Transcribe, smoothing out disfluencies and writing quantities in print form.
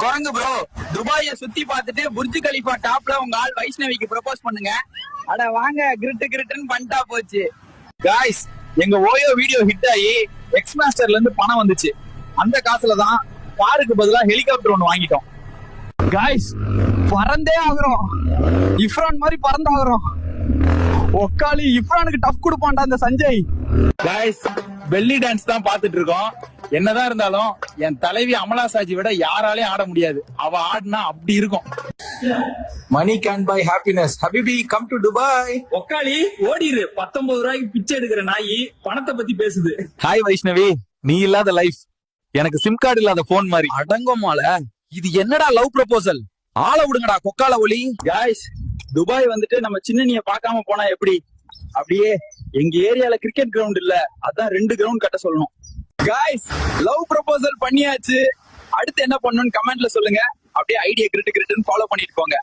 குரங்கு ப்ரோ, துபாய சுத்தி பார்த்துட்டு புர்ஜ் கலிஃபா டாப்ல உங்க ஆள் வைஷ்ணவிக்கு ப்ரொபோஸ் பண்ணுங்க. அட வாங்க, கிரிட்டுன்னு பண்ணிட்டா போச்சு. காய்ஸ், எங்க ஓயோ வீடியோ ஹிட் ஆகி எக்ஸ் மாஸ்டர்ல இருந்து பணம் வந்துச்சு. அந்த காசுல தான் காருக்கு பதிலா ஹெலிகாப்டர் ஒன்னு வாங்கிட்டோம். காய்ஸ், பறந்தே ஆகுறோம். இஃப்ரான் மாதிரி பறந்தாகிறோம். ஒக்காளி இஃப்ரானுக்கு டஃப் கொடுப்பான்டா அந்த சஞ்சய். காய்ஸ், பெல்லி டான்ஸ் தான் பாத்துட்டு இருக்கோம். என்னதான் இருந்தாலும் என் தலைவி அமலா சாஜி விட யாராலையும் ஆட முடியாது. அவ ஆடினா அப்படி இருக்கும். Money can buy happiness. ஹபிபி கம் டு துபாய். ஒக்காளி ஓடிரு. 19 ரூபாய்க்கு பிச்சை எடுக்கிற நாயி பணத்தை பத்தி பேசுது. ஹாய் வைஷ்ணவி, நீ இல்லாத லைஃப் எனக்கு சிம் கார்டு இல்லாத போன் மாதிரி. அடங்கோமால, இது என்னடா லவ் ப்ரொபோசல்? ஆள விடுங்கடா கொக்கால ஒலி. காய்ஸ், துபாய் வந்துட்டு நம்ம சின்னனிய பார்க்காம போனா எப்படி? அப்படியே எங்க ஏரியால கிரிக்கெட் கிரவுண்ட் இல்ல, அதான் 2 கிரவுண்ட் கட்ட சொல்லணும். காய்ஸ், லவ் ப்ரொபோசல் பண்ணியாச்சு. அடுத்து என்ன பண்ணணும்னு கமெண்ட்ல சொல்லுங்க. அப்படியே ஐடியா கிரிட்டுன்னு ஃபாலோ பண்ணிட்டு போங்க.